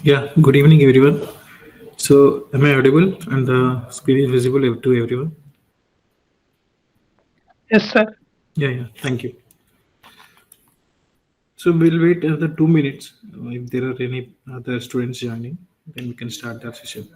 Yeah, good evening, everyone. So, am I audible and the screen is visible to everyone? Yes, sir. Yeah, thank you. So, we'll wait another 2 minutes. If there are any other students joining, then we can start the session.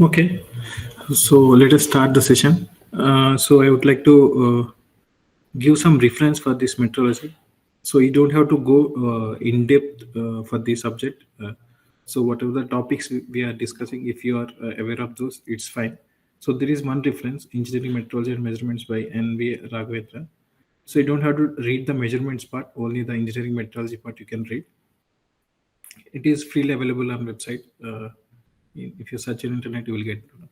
Okay, so let us start the session. So, I would like to give some reference for this metrology. So you don't have to go in depth for the subject. So whatever the topics we are discussing, if you are aware of those, it's fine. So there is one reference: engineering metrology and measurements by NV Raghavendra. So you don't have to read the measurements part; only the engineering metrology part you can read. It is freely available on website. If you search in internet, you will get to know.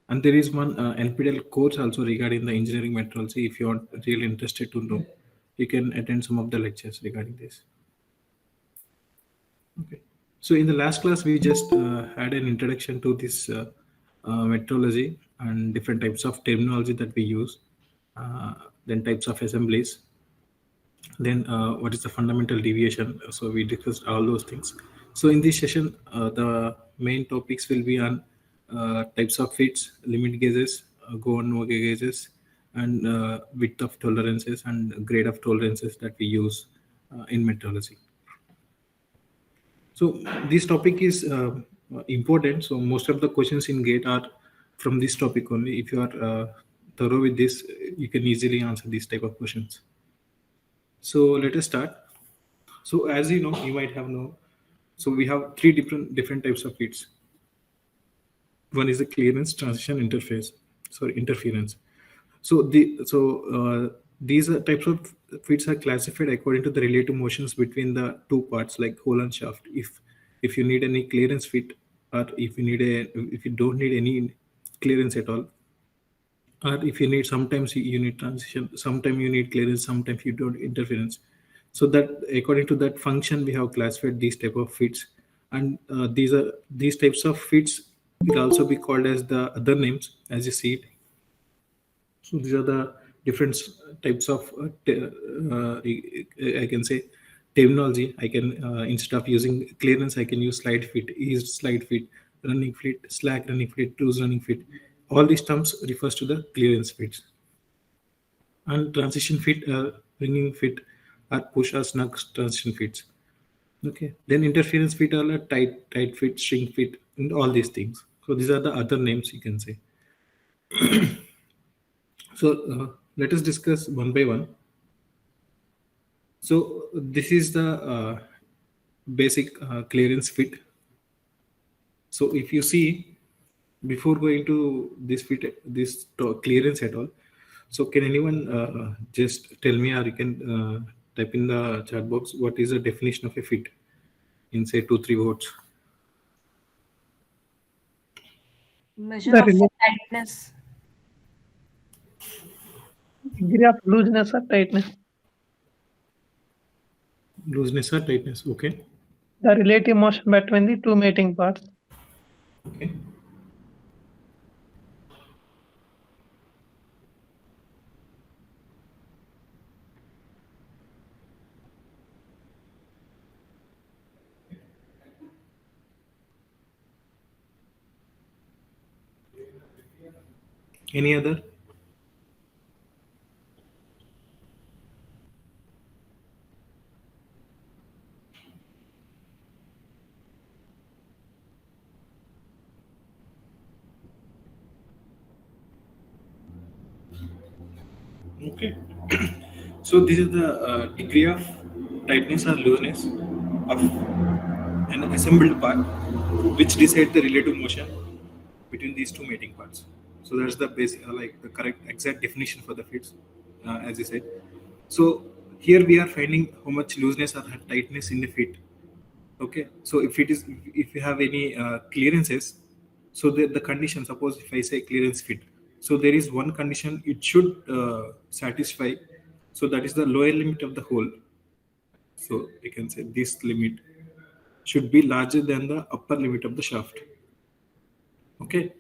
And there is one NPTEL course also regarding the engineering metrology. If you are really interested to know, you can attend some of the lectures regarding this. Okay. So in the last class, we just had an introduction to this metrology and different types of terminology that we use, then types of assemblies, then what is the fundamental deviation. So we discussed all those things. So in this session, the main topics will be on types of fits, limit gauges, go and no go gauges, and width of tolerances and grade of tolerances that we use in metrology. So this topic is important. So most of the questions in GATE are from this topic only. If you are thorough with this, you can easily answer these type of questions. So let us start. So as you know, you might have know. So we have three different types of feeds. One is the clearance, transition, interface. Sorry, interference. These are types of feeds are classified according to the relative motions between the two parts, like hole and shaft. If you need any clearance fit, or if you don't need any clearance at all, or if you need, sometimes you need transition, sometimes you need clearance, sometimes you don't interference. So that according to that function, we have classified these type of fits, and these types of fits will also be called as the other names, as you see it. So these are the different types of I can say terminology. I can instead of using clearance, I can use slide fit, eased slide fit, running fit, slack running fit, loose running fit. All these terms refers to the clearance fits. And transition fit, ringing fit, or push or snug transition fits. Okay. Then interference fit are like tight fit, shrink fit, and all these things. So these are the other names you can say. So let us discuss one by one. So this is the basic clearance fit. So if you see, before going to this fit, clearance at all, so can anyone just tell me, or you can type in the chat box, what is the definition of a fit in say 2 3 words? The Measure of rela- tightness. degree of looseness or tightness. Looseness or tightness? Okay. The relative motion between the two mating parts. Okay. Any other? Okay. So this is the degree of tightness or looseness of an assembled part, which decide the relative motion between these two mating parts. So that's the basic, like the correct exact definition for the fits, as I said. So here we are finding how much looseness or tightness in the fit. Okay, so if you have any clearances, so the condition, suppose if I say clearance fit, so there is one condition it should satisfy, so that is the lower limit of the hole. So you can say this limit should be larger than the upper limit of the shaft. Okay,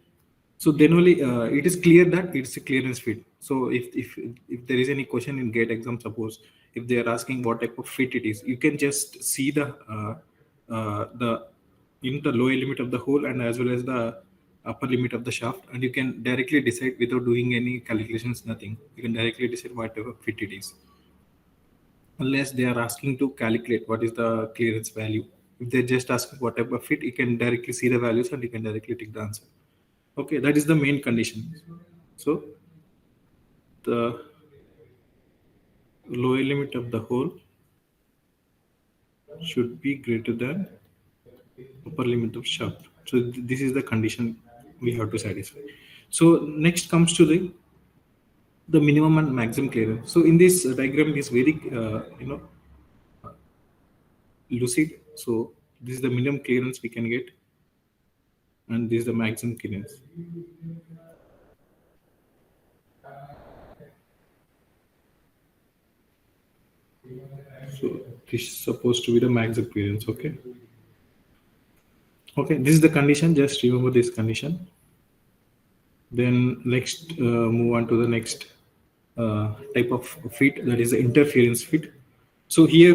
so then only it is clear that it's a clearance fit. So if there is any question in gate exam, suppose if they are asking what type of fit it is, you can just see the in the lower limit of the hole and as well as the upper limit of the shaft, and you can directly decide without doing any calculations, nothing. You can directly decide what type of fit it is, unless they are asking to calculate what is the clearance value. If they're just asking what type of fit, you can directly see the values and you can directly take the answer. Okay, that is the main condition. So the lower limit of the hole should be greater than upper limit of shaft. So this is the condition we have to satisfy. So next comes to the minimum and maximum clearance. So in this diagram is very lucid. So this is the minimum clearance we can get, and this is the maximum clearance. So this is supposed to be the maximum clearance. Okay. Okay, this is the condition. Just remember this condition. Then next, move on to the next type of fit, that is the interference fit. So here,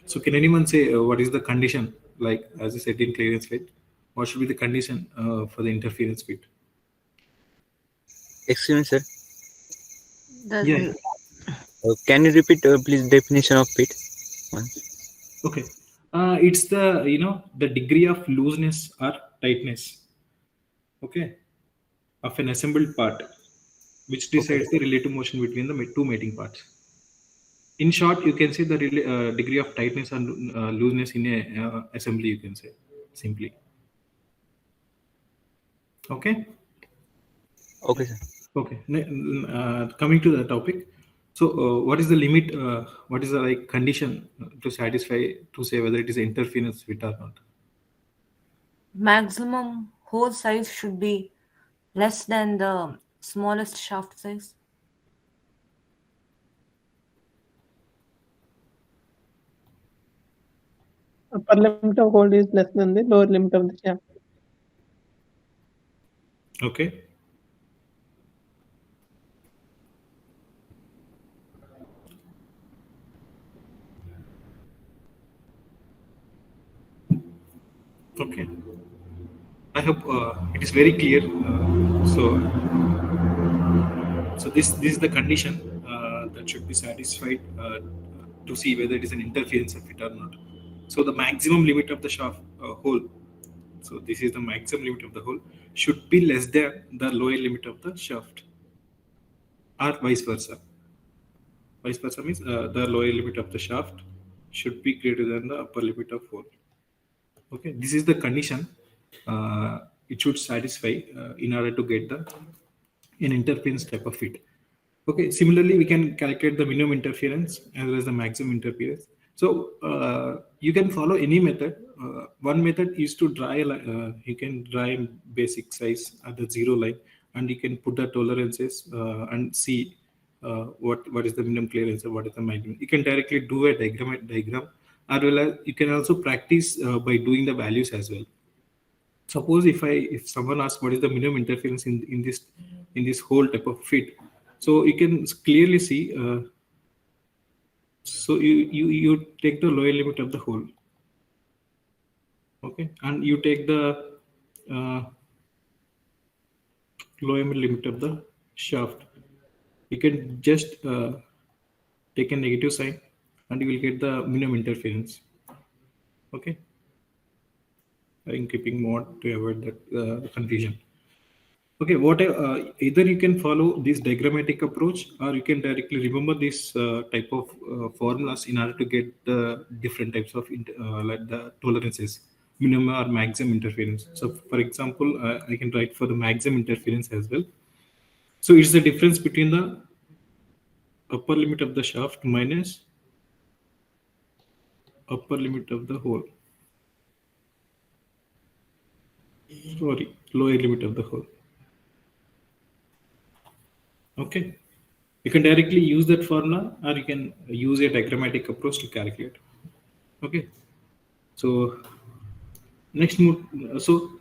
so can anyone say what is the condition? Like as I said in clearance fit, what should be the condition for the interference fit? Excuse me, sir. Yeah. Can you repeat, please, definition of fit once? Okay. It's the the degree of looseness or tightness. Okay, of an assembled part, which decides the relative motion between the two mating parts. In short, you can say the degree of tightness and looseness in a assembly, you can say simply. Okay. Okay, sir. Okay. Coming to the topic. So what is the limit, what is the like condition to satisfy, to say whether it is interference fit or not? Maximum hole size should be less than the smallest shaft size. Upper limit of hole is less than the lower limit of the shaft. Okay. Okay. I hope it is very clear. So this is the condition that should be satisfied to see whether it is an interference of it or not. So the maximum limit of the shaft hole. So this is the maximum limit of the hole should be less than the lower limit of the shaft, or vice versa. Vice versa means the lower limit of the shaft should be greater than the upper limit of hole. Okay, this is the condition it should satisfy in order to get the an interference type of fit. Okay, similarly, we can calculate the minimum interference as well as the maximum interference. So you can follow any method. One method is to draw a you can draw a basic size at the zero line, and you can put the tolerances and see what is the minimum clearance and what is the maximum. You can directly do a diagram, as well as you can also practice by doing the values as well. Suppose if someone asks what is the minimum interference in this whole type of fit, so you can clearly see. So you take the lower limit of the hole, okay, and you take the lower limit of the shaft. You can just take a negative sign and you will get the minimum interference. Okay, I'm keeping mode to avoid that confusion. Okay, what either you can follow this diagrammatic approach or you can directly remember this type of formulas in order to get the different types of like the tolerances, minimum or maximum interference. So, for example, I can write for the maximum interference as well. So it's the difference between the upper limit of the shaft minus upper limit of the hole. Sorry, lower limit of the hole. Okay. You can directly use that formula or you can use a diagrammatic approach to calculate. Okay. So next move. So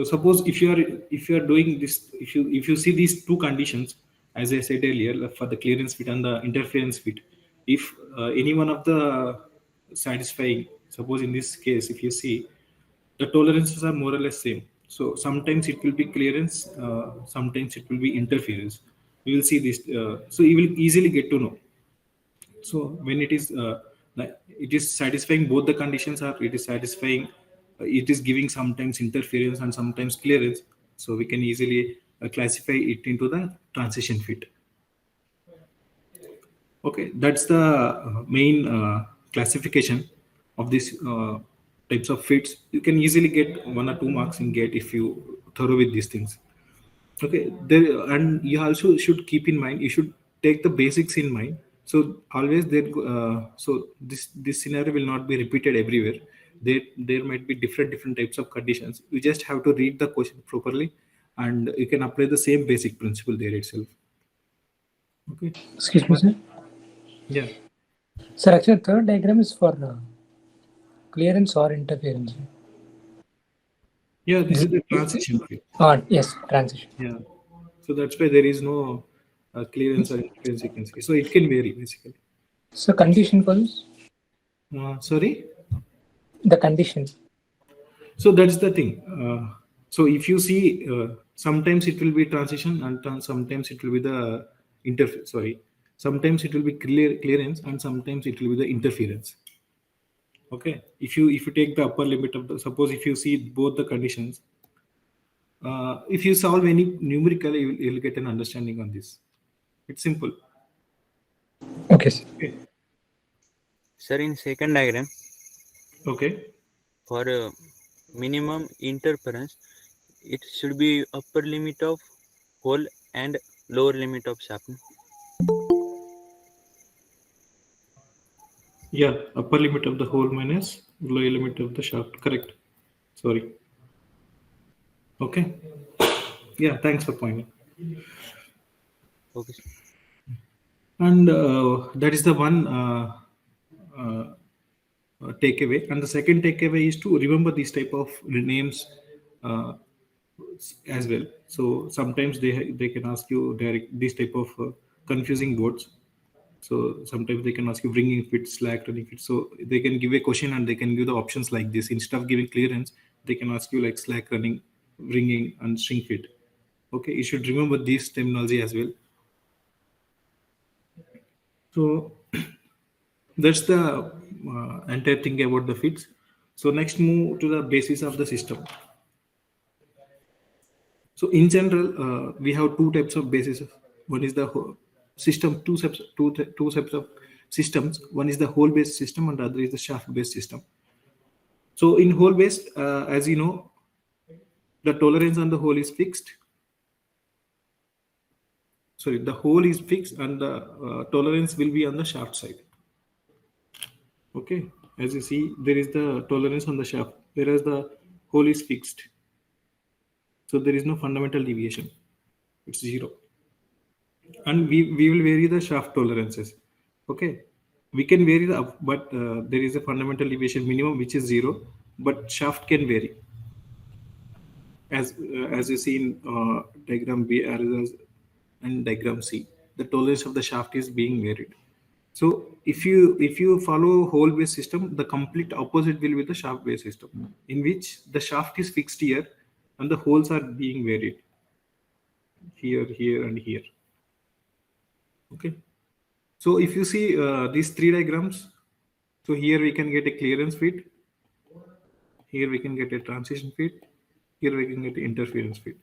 suppose if you are doing this, if you see these two conditions, as I said earlier, like for the clearance fit and the interference fit, if any one of the satisfying, suppose in this case, if you see the tolerances are more or less same. So sometimes it will be clearance, sometimes it will be interference. You will see this. So you will easily get to know. So when it is like it is satisfying both the conditions, or it is satisfying, it is giving sometimes interference and sometimes clearance. So we can easily classify it into the transition fit. Okay, that's the main classification of these types of fits. You can easily get 1 or 2 marks in gate if you thorough with these things. Okay, there, and you also should keep in mind, you should take the basics in mind. So always there, so this scenario will not be repeated everywhere. There might be different types of conditions. You just have to read the question properly, and you can apply the same basic principle there itself. Okay. Excuse me, sir. Yeah. Sir, actually, third diagram is for clearance or interference. Yeah, this is the transition field. Yes, transition. Yeah. So that's why there is no clearance or interference you can see. So it can vary basically. So condition for this? Sorry? The condition. So that's the thing. So if you see, sometimes it will be transition and sometimes it will be the interference. Sorry. Sometimes it will be clearance and sometimes it will be the interference. Okay. If you take the upper limit of the, suppose if you see both the conditions, if you solve any numerical, you'll get an understanding on this. It's simple. Okay, sir. Okay. Sir, in second diagram, Okay. for minimum interference, it should be upper limit of hole and lower limit of shaft. Yeah, upper limit of the hole minus lower limit of the shaft. Correct. Sorry. Okay. Yeah, thanks for pointing. Okay. And that is the one takeaway. And the second takeaway is to remember these type of names uh, as well. So sometimes they can ask you direct these type of confusing words. So sometimes they can ask you bringing fit, slack, running fit. So they can give a question and they can give the options like this. Instead of giving clearance, they can ask you like slack, running, bringing, and string fit. Okay, you should remember this terminology as well. So that's the entire thing about the fits. So next move to the basis of the system. So in general, we have two types of bases. One is the system, two types of systems. One is the hole based system and the other is the shaft based system. So in hole based, as you know, the tolerance on the hole is fixed. Sorry, the hole is fixed and the tolerance will be on the shaft side. Okay, as you see, there is the tolerance on the shaft, whereas the hole is fixed. So there is no fundamental deviation. It's zero. And we will vary the shaft tolerances. Okay, we can vary the up, but there is a fundamental deviation minimum which is zero, but shaft can vary. As you see in diagram B and diagram C, the tolerance of the shaft is being varied. So if you follow hole based system, the complete opposite will be the shaft based system, in which the shaft is fixed here and the holes are being varied here, here, and here. Okay. So if you see these three diagrams, so here we can get a clearance feed, here we can get a transition feed, here we can get interference feed.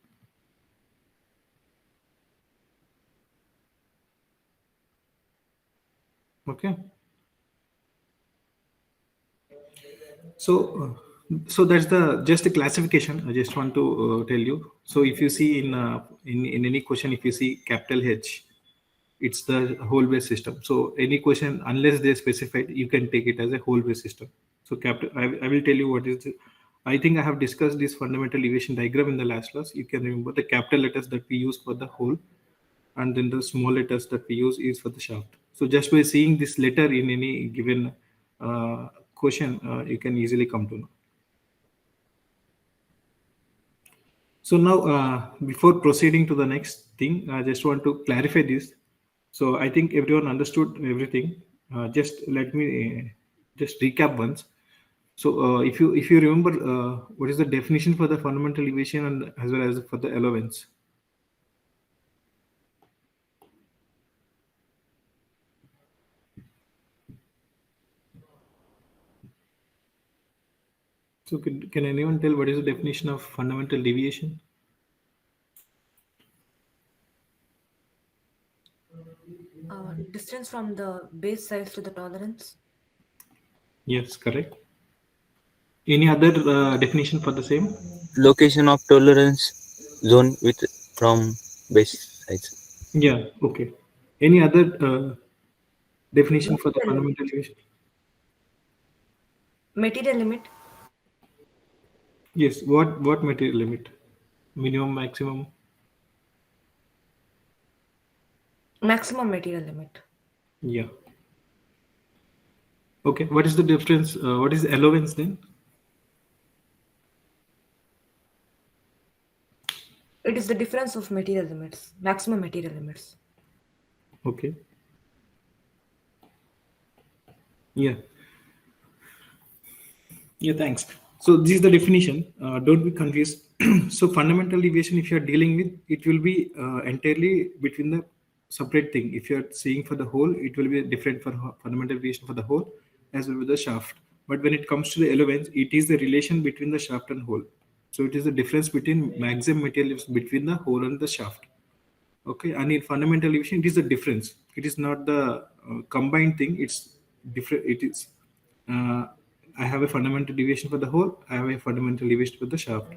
Okay. So that's the just a classification. I just want to tell you. So if you see in any question, if you see capital H, it's the whole based system. So any question, unless they specified, you can take it as a whole based system. So capital, I will tell you what is. I think I have discussed this fundamental deviation diagram in the last class. You can remember the capital letters that we use for the whole, and then the small letters that we use is for the shaft. So just by seeing this letter in any given question, you can easily come to know. So now, before proceeding to the next thing, I just want to clarify this. So I think everyone understood everything. Just let me just recap once. So if you remember, what is the definition for the fundamental deviation and as well as for the allowance? So can anyone tell what is the definition of fundamental deviation? Distance from the base size to the tolerance. Yes, correct. Any other definition for the same? Location of tolerance zone with from base size. Yeah, okay. Any other definition for the Material fundamental deviation? Material limit. Yes, what material limit? Minimum, maximum? Maximum material limit. Yeah. Okay, what is the difference? What is allowance then? It is the difference of material limits, maximum material limits. Okay. Yeah. Yeah, thanks. So this is the definition. Don't be confused. So fundamental deviation, if you're dealing with, it will be entirely between the separate thing. If you're seeing for the whole, it will be different for fundamental deviation for the whole as well with the shaft. But when it comes to the allowance, it is the relation between the shaft and hole. So it is the difference between maximum material between the hole and the shaft. Okay, and in fundamental deviation, it is the difference. It is not the combined thing. It's different. It is. I have a fundamental deviation for the whole. I have a fundamental deviation for the shaft.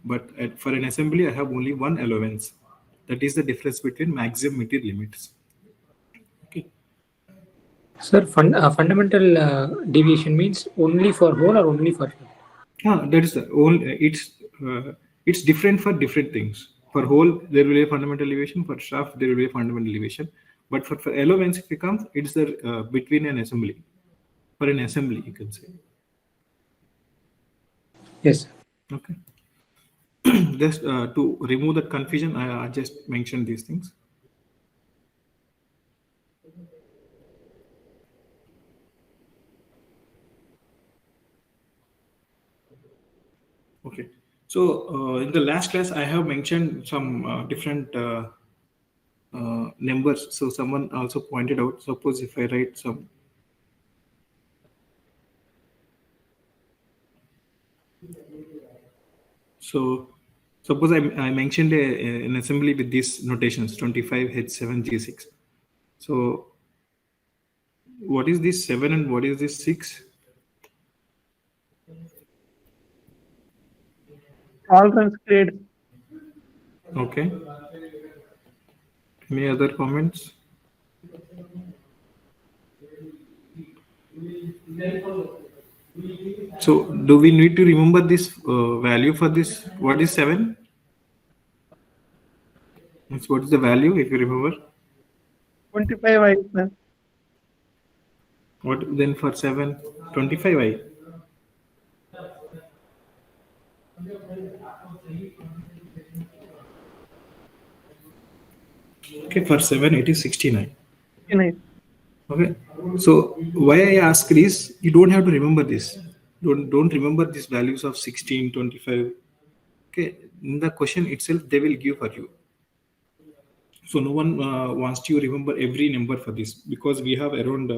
But for an assembly, I have only one allowance. That is the difference between maximum material limits. Okay. Sir, fundamental deviation means only for hole or only for shaft? That is the only. It's different for different things. For hole, there will be a fundamental deviation. For shaft, there will be a fundamental deviation. But for allowance, if it comes, it's the between an assembly. For an assembly, you can say. Yes. Okay. Just to remove that confusion, I just mentioned these things. Okay. So in the last class, I have mentioned some different numbers. So someone also pointed out, suppose if I write some. So suppose I mentioned an assembly with these notations 25H7G6. So what is this 7 and what is this 6? Tolerance grade. Okay. Any other comments? So do we need to remember this value for this? What is 7? What is the value if you remember? 25i, sir. What then for 7? 25i. Okay, for 7 it is 69. 69. Okay, So why I ask is you don't have to remember this. Don't remember these values of 16, 25. Okay, in the question itself they will give for you. So no one wants to remember every number for this because we have around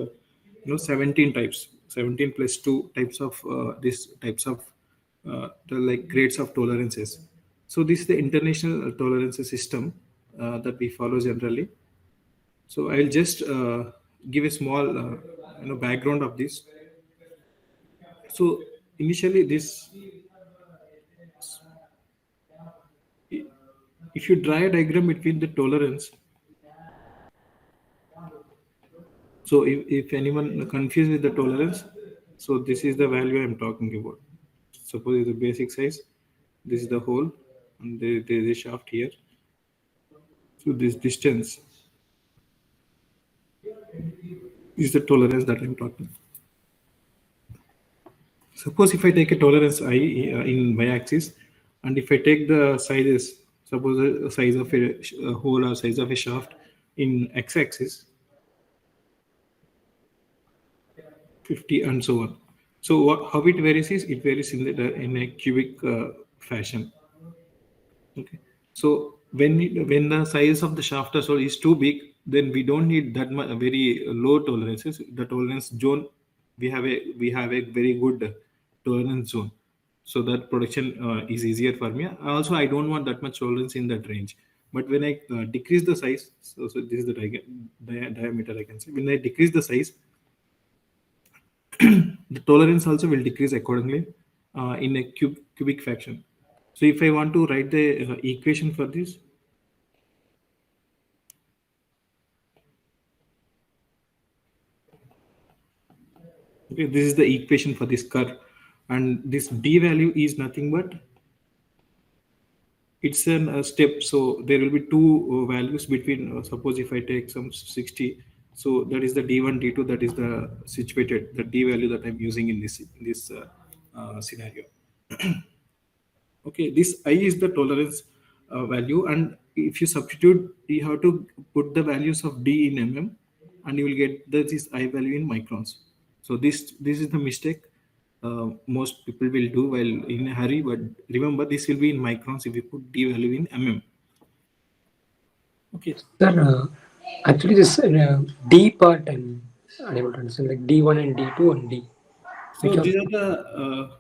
17 types, 17 plus 2 types of this types of the like grades of tolerances. So this is the international tolerance system that we follow generally. So I'll just give a small background of this. So initially this, if you draw a diagram between the tolerance, so if anyone confused with the tolerance, so this is the value I'm talking about. Suppose it's the basic size, this is the hole, and there is a shaft here. So this distance is the tolerance that I'm talking. Suppose if I take a tolerance I in y-axis, and if I take the sizes, suppose the size of a hole or size of a shaft in x-axis, 50 and so on. So how it varies is it varies in a cubic fashion. Okay. So when the size of the shaft or so is too big, then we don't need that much very low tolerances. The tolerance zone, we have a very good tolerance zone, so that production is easier for me. Also, I don't want that much tolerance in that range. But when I decrease the size, so this is the diameter I can say. When I decrease the size, the tolerance also will decrease accordingly in a cubic fraction. So if I want to write the equation for this, okay, this is the equation for this curve, and this d value is nothing but it's a step. So there will be two values between. Suppose if I take some 60, so that is the d1, d2. That is the situated the d value that I'm using in this scenario. Okay, this I is the tolerance value, and if you substitute, you have to put the values of d in mm, and you will get this I value in microns. So this is the mistake most people will do while in a hurry. But remember, this will be in microns if you put d value in mm. Okay. Sir, actually, this D part I'm unable to understand, like D1 and D2 and D. So Which of these are the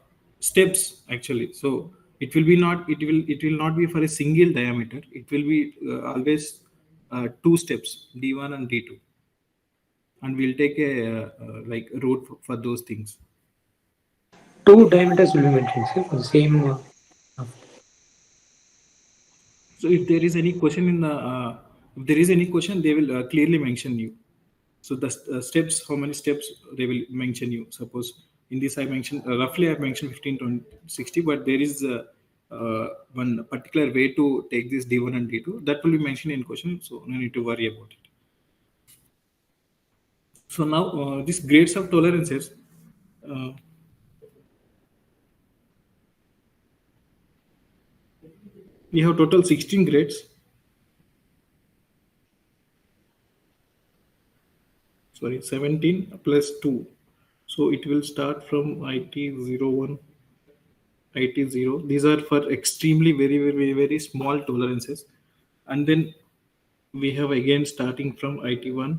steps actually. So it will not be for a single diameter. It will be always two steps, d1 and d2, and we'll take a like road for those things. two diameters will be mentioned, sir, for the same? So if there is any question if there is any question, they will clearly mention you. So the steps, how many steps they will mention you. Suppose in this I mentioned roughly I mentioned 15 to 60, but there is one particular way to take this d1 and d2 that will be mentioned in question. So no need to worry about it. So now these grades of tolerances. Uh, we have total 16 grades. Sorry, 17 plus 2. So it will start from IT01, IT0. These are for extremely very small tolerances. And then we have again starting from IT1.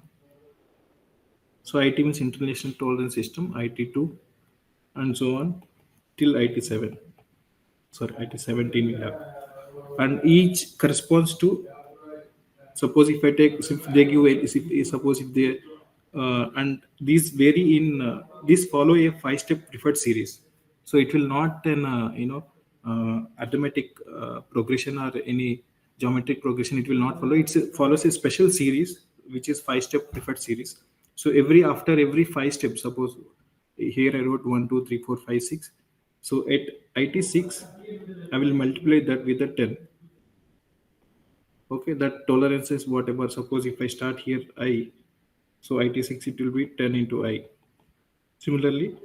So IT means International Tolerance System, IT2, and so on till IT7. Sorry, IT17 we have. And each corresponds to, suppose if I take, if they give suppose if they and these vary in these follow a 5-step preferred series. So it will not an arithmetic progression or any geometric progression. It will not follow. Follows a special series which is 5-step preferred series. So after every 5 steps, suppose here I wrote 1 2 3 4 5 6. So at IT6 I will multiply that with the 10. Okay, that tolerance is whatever. Suppose if I start here I, so IT6 it will be 10 into I. Similarly,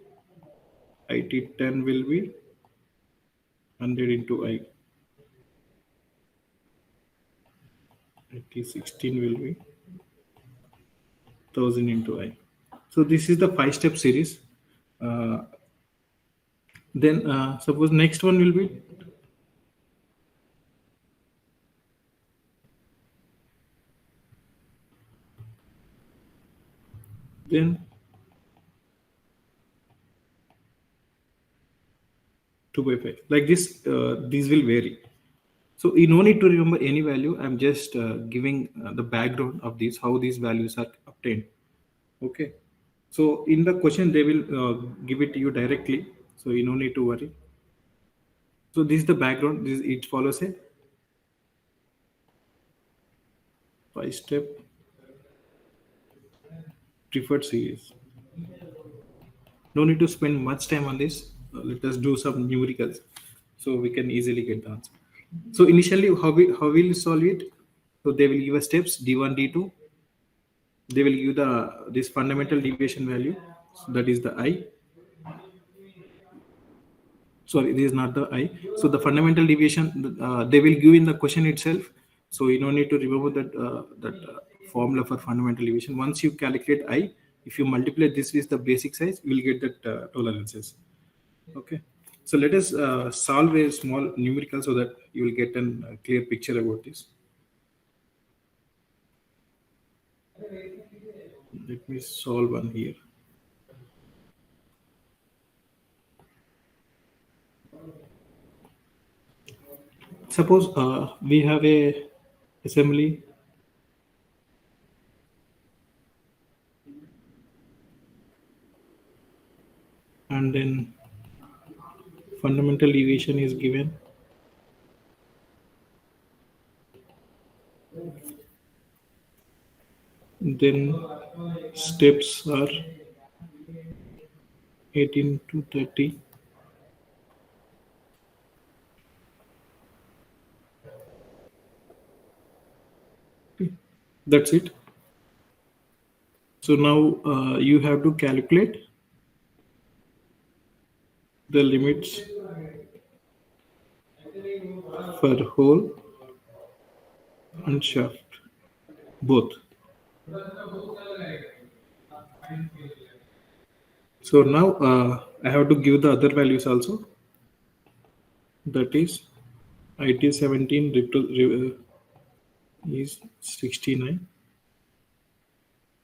IT10 will be 100 into I. IT16 will be 1000 into I. So this is the 5-step series. Then suppose next one will be then 2/5 like this. These will vary. So you no need to remember any value. I'm just giving the background of these, how these values are obtained. Okay. So in the question, they will give it to you directly. So you no need to worry. So this is the background. This it follows a 5-step preferred series. No need to spend much time on this. Let us do some numericals so we can easily get the answer. So initially, how will you solve it? So they will give us steps D1, D2. They will give this fundamental deviation value. So that is the I. Sorry, this is not the I. So the fundamental deviation they will give in the question itself. So you don't need to remember that formula for fundamental deviation. Once you calculate I, if you multiply this with the basic size, you will get that tolerances. Okay. So let us solve a small numerical so that you will get a clear picture about this. Let me solve one here. Suppose we have a assembly and then fundamental deviation is given. Then steps are 18 to 30. That's it. So now you have to calculate the limits for hole and shaft, both. So now I have to give the other values also. That is IT17 is 69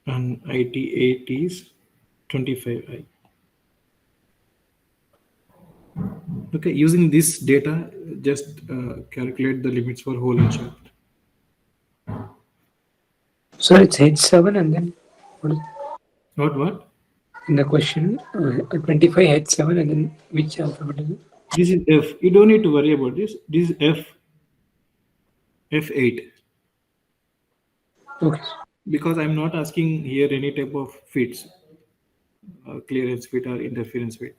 and IT8 is 25i. Okay, using this data, just calculate the limits for hole and shaft. So it's H7 and then What? in the question 25 H7 and then which alphabet is it? This is F. You don't need to worry about this. This is F8. Okay. Because I'm not asking here any type of fits, clearance fit or interference fit.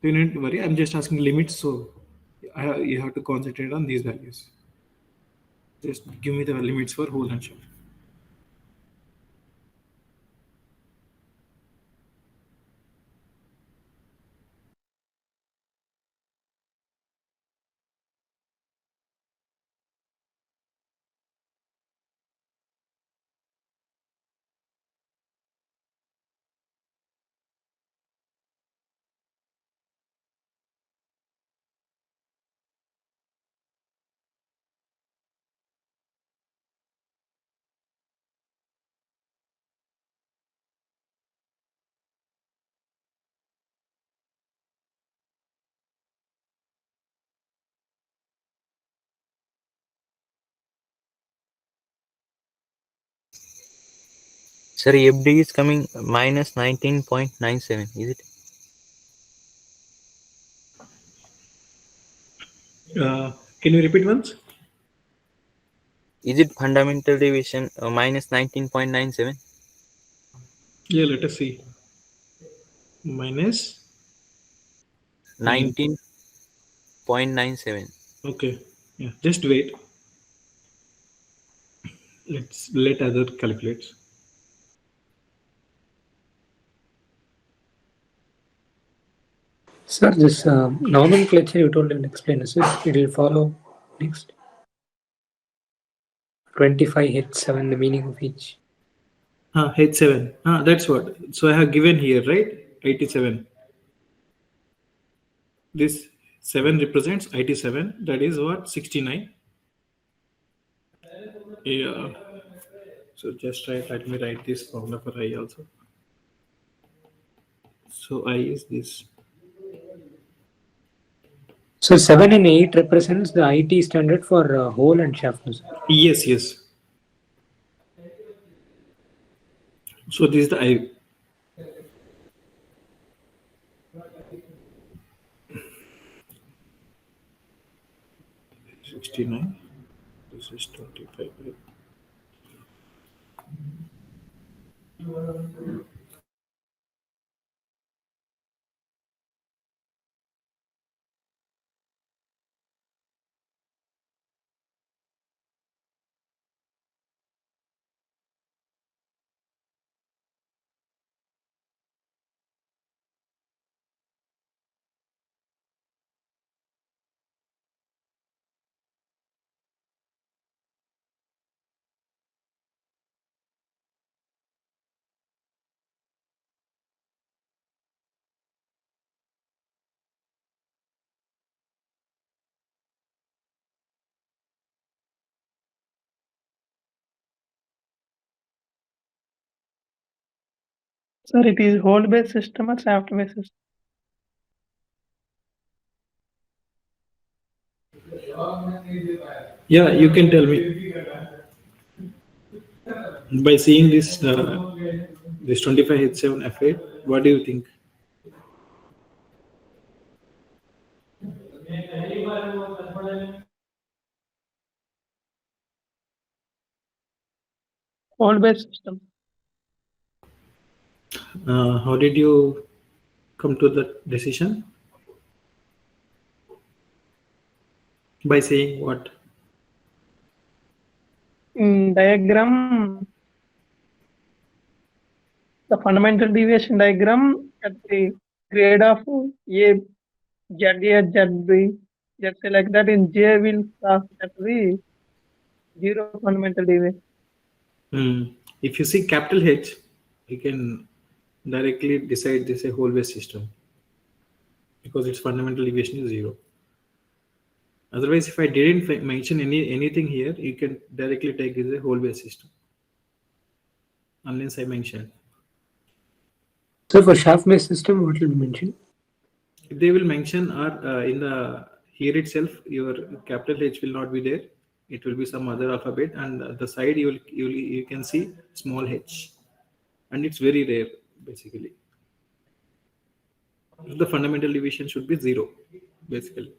So you need to worry. I'm just asking limits. So you have to concentrate on these values. Just give me the limits for hole and shaft. Sir, FD is coming minus 19.97, is it? Can you repeat once? Is it fundamental deviation minus 19.97? Yeah, let us see. Minus 19.97. Okay. Yeah, just wait. Let other calculate. Sir, this nomenclature you told and explain, so it will follow next. 25 H7, the meaning of each. H7. That's what. So I have given here, right? 87. This 7 represents 87. That is what? 69. Yeah. So just try. Let me write this formula for I also. So I is this. So 7 and 8 represents the IT standard for hole and shaft nozzle. Yes, yes. So this is the I. $69. This is 25. Sir, it is hole-based system or shaft-based system? Yeah, you can tell me by seeing this 25H7 F8. What do you think? Hole-based system. How did you come to that decision? By saying what? In diagram, the fundamental deviation diagram at the grade of A, ZA, ZB, ZC like that in J will cross at the zero fundamental deviation. If you see capital H, you can directly decide this a whole wave system because its fundamental deviation is 0. Otherwise, if I didn't mention anything here, you can directly take this a whole wave system unless I mention. So for shaft based system, what will be mentioned? If they will mention or in the here itself, your capital H will not be there. It will be some other alphabet, and the side you can see small h, and it's very rare basically. The fundamental deviation should be 0, basically.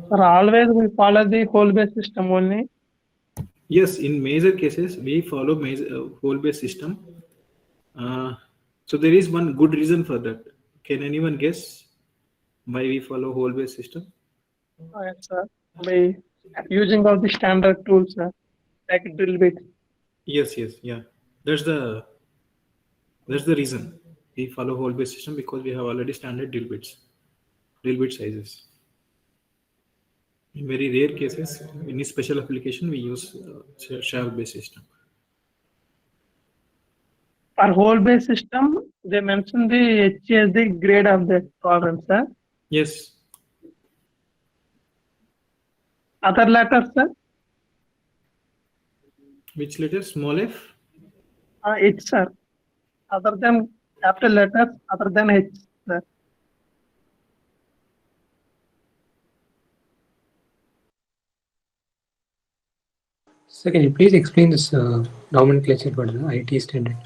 For always we follow the hole-based system only. Yes, in major cases we follow whole based system. So there is one good reason for that. Can anyone guess why we follow whole based system? Yes, sir. By using of the standard tools, sir, like drill bit. Yes, yes, yeah. That's the reason we follow whole based system, because we have already standard drill bit sizes. In very rare cases, in a special application, we use shaft based system. For hole-based system, they mention the H as the grade of the tolerance, sir. Yes. Other letters, sir, Which letter? Small f? H, sir. Other than capital letters, other than H, sir. So can you please explain this nomenclature for the IT standard?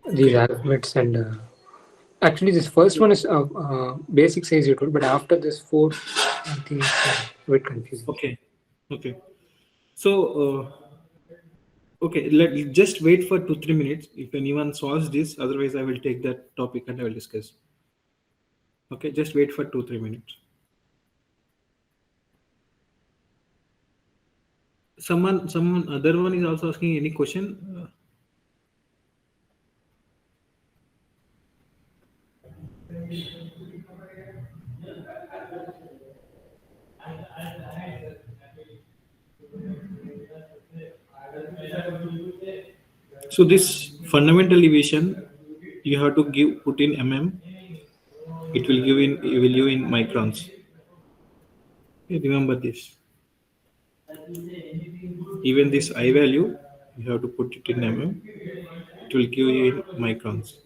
These alphabets and actually this first one is basic size you told, but after this four, I think it's a bit confusing. Okay. So, okay, just wait for 2-3 minutes. If anyone solves this, otherwise I will take that topic and I will discuss. Okay, just wait for 2-3 minutes. Someone other one is also asking any question. So this fundamental deviation you have to put in it will give in microns. Okay, remember this. Even this I value you have to put it in it will give you in microns.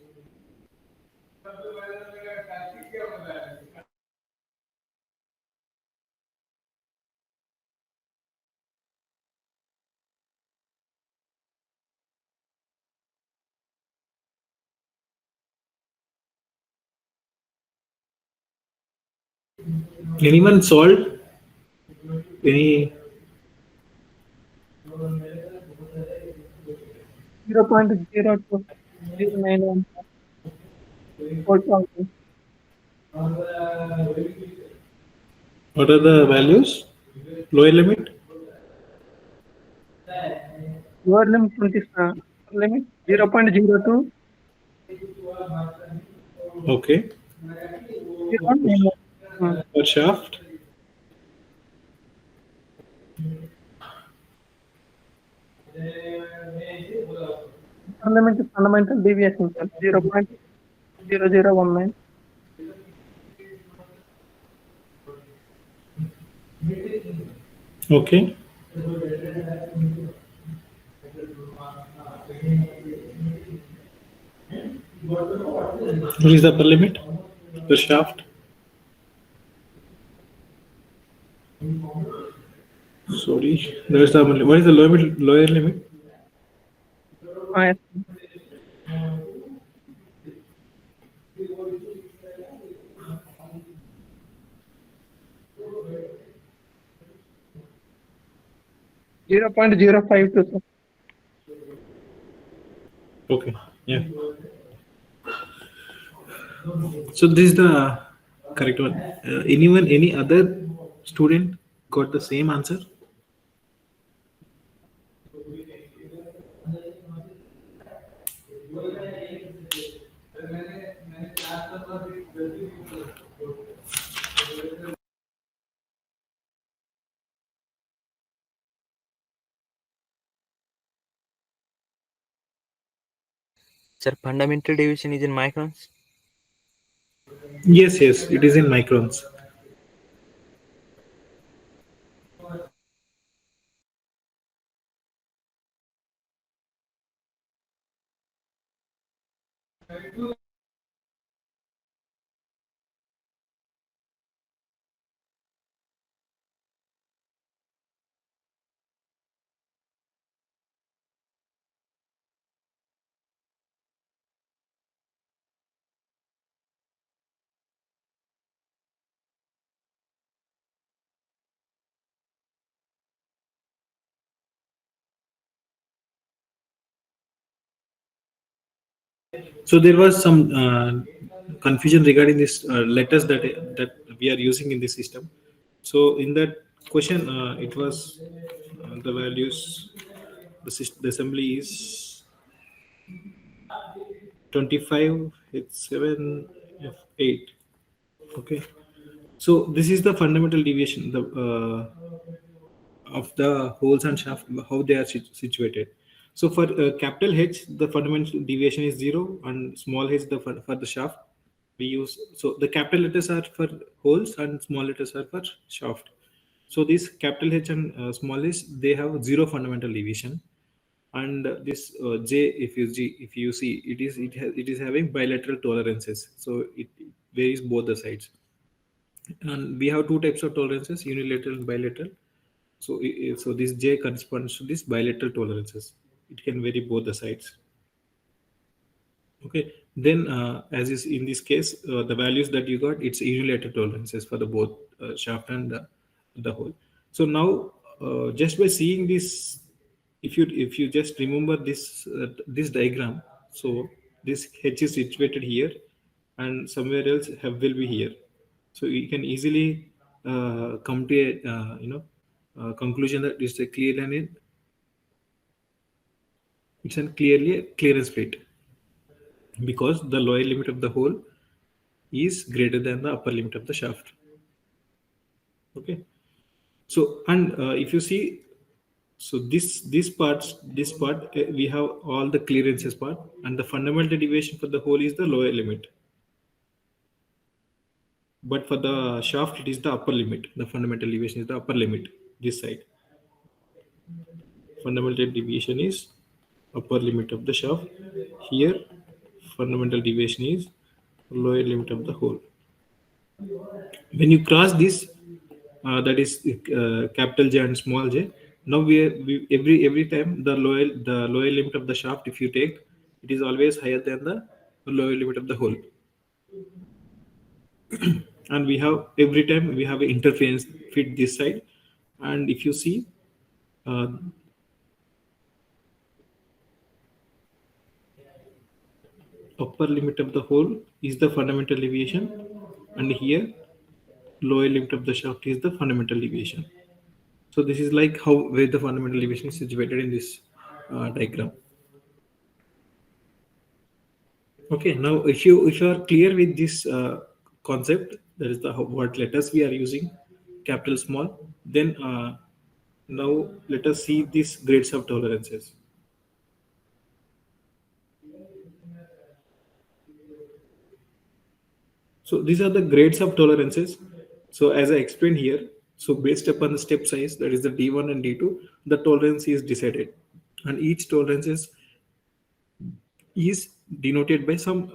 Anyone solved any? 0.0209 4,000. What are the values? Lower limit? Lower limit 20, upper limit 0.02 Okay. 0.91. For shaft? Upper limit is fundamental deviation, sir. 0.0019. Okay. What is the upper limit? The shaft? Sorry. There's the what is the lower limit? Yes. 0.052, sir. Okay. Yeah. So this is the correct one. Any other student got the same answer? Sir, fundamental deviation is in microns. Yes, yes, it is in microns. So there was some confusion regarding this letters that we are using in the system. So in that question, it was the values. The assembly is 25 H7 F8. Okay. So this is the fundamental deviation of the holes and shaft, how they are situated. So for capital H, the fundamental deviation is 0, and small h for the shaft. We use, so the capital letters are for holes and small letters are for shaft. So this capital H and small h, they have 0 fundamental deviation, and this J, if you see, it is having bilateral tolerances, so it varies both the sides. And we have two types of tolerances: unilateral and bilateral. So, so this J corresponds to this bilateral tolerances. It can vary both the sides. Okay. Then, as is in this case, the values that you got, it's unilateral tolerances for the both shaft and the hole. So now, just by seeing this, if you just remember this diagram, so this H is situated here, and somewhere else have will be here. So you can easily come to a conclusion that it's a clear line. It's a clearly a clearance plate, because the lower limit of the hole is greater than the upper limit of the shaft. Okay. So, and if you see, So this part we have all the clearances part, and the fundamental deviation for the hole is the lower limit. But for the shaft, it is the upper limit. The fundamental deviation is the upper limit. This side, fundamental deviation is upper limit of the shaft. Here, fundamental deviation is lower limit of the hole. When you cross this, that is capital J and small j. Now we every time the lower limit of the shaft, if you take, it is always higher than the lower limit of the hole. And we have every time we have an interference fit this side, and if you see, upper limit of the hole is the fundamental deviation, and here lower limit of the shaft is the fundamental deviation. So this is like how where the fundamental deviation is situated in this diagram. Okay, now if you are clear with this concept, that is the what letters we are using, capital small, then now let us see these grades of tolerances. So these are the grades of tolerances. So as I explained here, so based upon the step size, that is the D1 and D2, the tolerance is decided, and each tolerance is denoted by some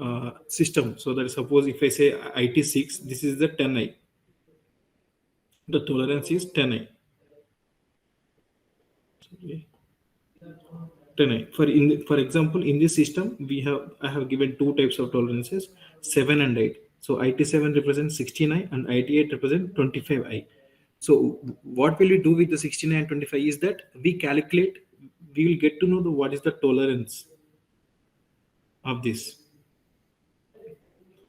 system. So that suppose if I say IT6, this is the 10i. The tolerance is 10i. Sorry. 10i. For example, in this system, I have given two types of tolerances, 7 and 8. So IT7 represents 16i and IT8 represents 25i. So what will we do with the 16i and 25 is that we will get to know what is the tolerance of this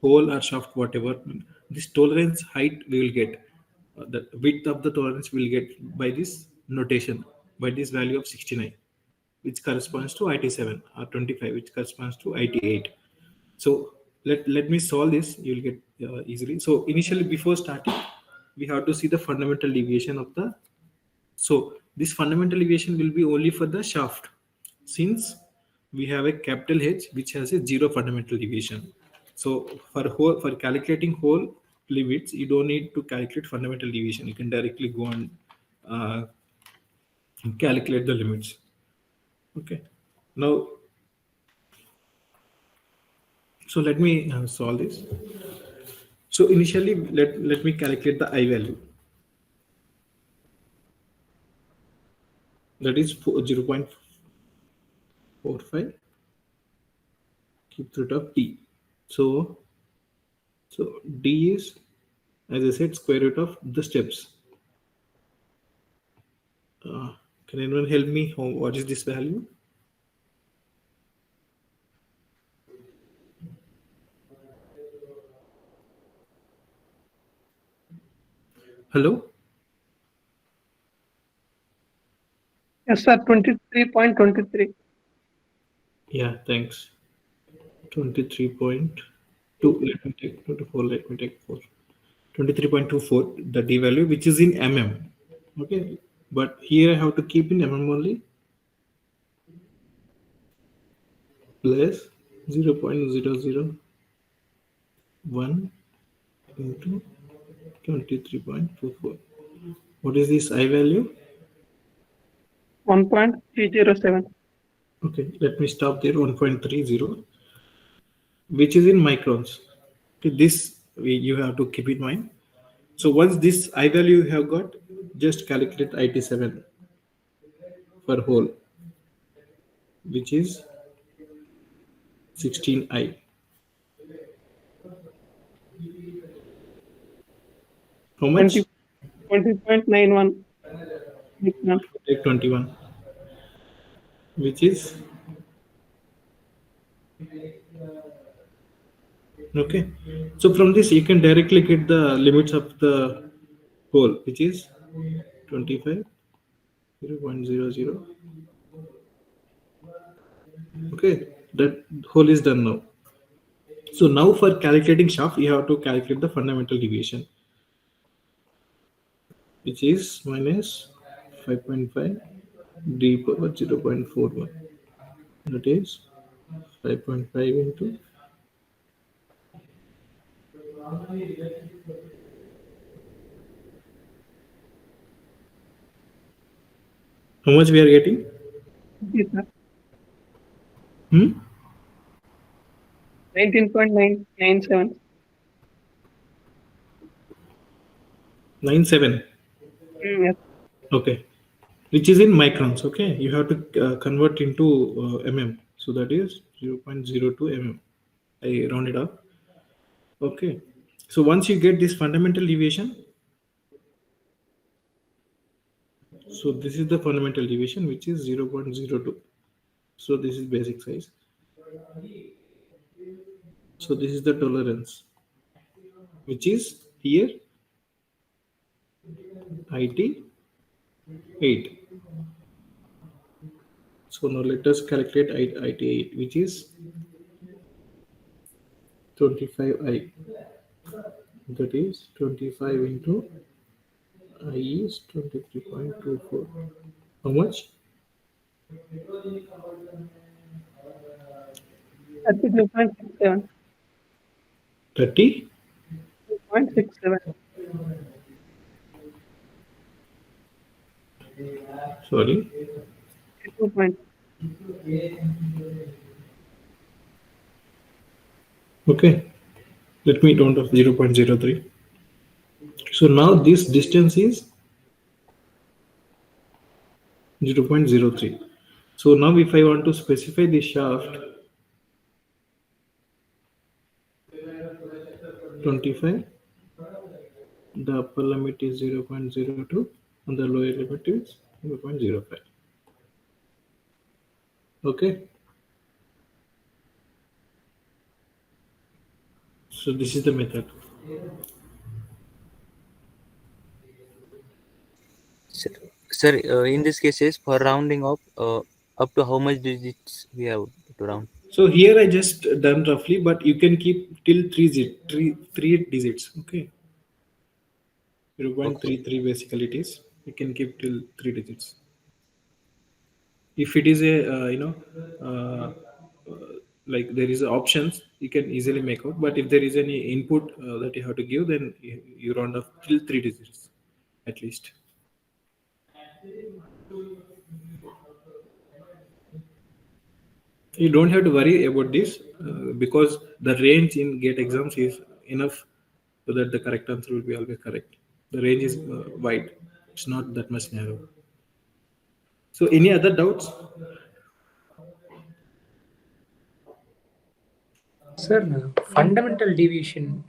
hole or shaft, whatever. This tolerance height we will get. The width of the tolerance we will get by this notation, by this value of 16i, which corresponds to IT7, or 25, which corresponds to IT8. So let me solve this. You will get easily. So initially, before starting, we have to see the fundamental deviation of the. So this fundamental deviation will be only for the shaft, since we have a capital H which has a 0 fundamental deviation. So for calculating hole limits, you don't need to calculate fundamental deviation. You can directly go and calculate the limits. Okay. Now, so let me solve this. So initially, let me calculate the I value. That is 0.45 cube root of t. So d is, as I said, square root of the steps. Can anyone help me? What is this value? Hello? Yes, sir. 23.23. Yeah, thanks. 23.2. Let me take 24. Let me take 4. 23.24, the d value, which is in mm. Okay, but here I have to keep in mm only, plus 0.001 into 23.24. What is this I value? 1.307. Okay, let me stop there. 1.30, which is in microns. Okay, this you have to keep in mind. So once this I value you have got, just calculate IT7 for hole, which is 16i. How much? 20.91. Take 21, which is okay. So from this you can directly get the limits of the hole, which is 25, 0.00. Okay, that hole is done now. So now for calculating shaft, you have to calculate the fundamental deviation, which is minus 5.5 d power 0.41. That is 5.5 into. How much we are getting? Yes, sir. Hmm? 19.997. 97. Yes. Okay. Which is in microns. Okay. You have to convert into mm. So that is 0.02 mm. I round it up. Okay. So once you get this fundamental deviation, so this is the fundamental deviation, which is 0.02. So this is basic size. So this is the tolerance, which is here IT 8. So now let us calculate IT 8, which is 25I. That is 25 into I is 23.24. How much? 32.67. 30? 0.67. Sorry. 2 point. Okay. Let me count of 0.03. So now this distance is 0.03. So now if I want to specify the shaft 25, the upper limit is 0.02 and the lower limit is 0.05. Okay. So this is the method. Sir, in this cases, for rounding up to how much digits we have to round? So here I just done roughly, but you can keep till three digits. Okay. Okay. 0.33 basically it is. You can keep till 3 digits. If it is a like there is options, you can easily make out. But if there is any input that you have to give, then you round up till 3 digits at least. You don't have to worry about this because the range in gate exams is enough so that the correct answer will be always correct. The range is wide, it's not that much narrow. So any other doubts? Sir, fundamental deviation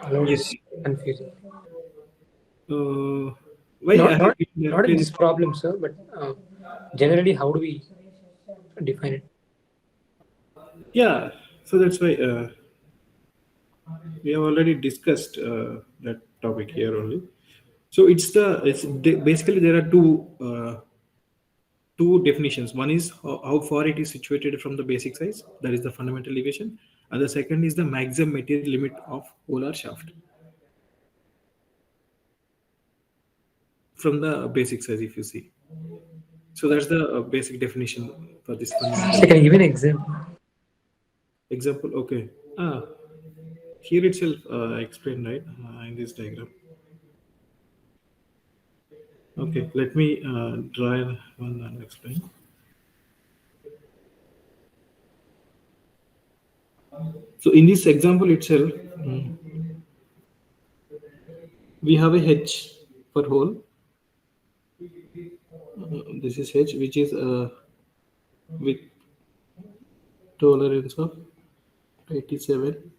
alone Yes. confusing. Why I Not have not not in this problem, sir, but generally, how do we define it? yeah, so that's why we have already discussed that topic here only. So basically there are two definitions. One is how far it is situated from the basic size, that is the fundamental deviation, and the second is the maximum material limit of hole or shaft from the basic size, if you see. So that's the basic definition for this fundamental So can you give an example? example. Okay. Here itself I explained, right, in this diagram. Okay, let me draw one and explain. So in this example itself, we have a H for hole. This is H, which is with tolerance of 87,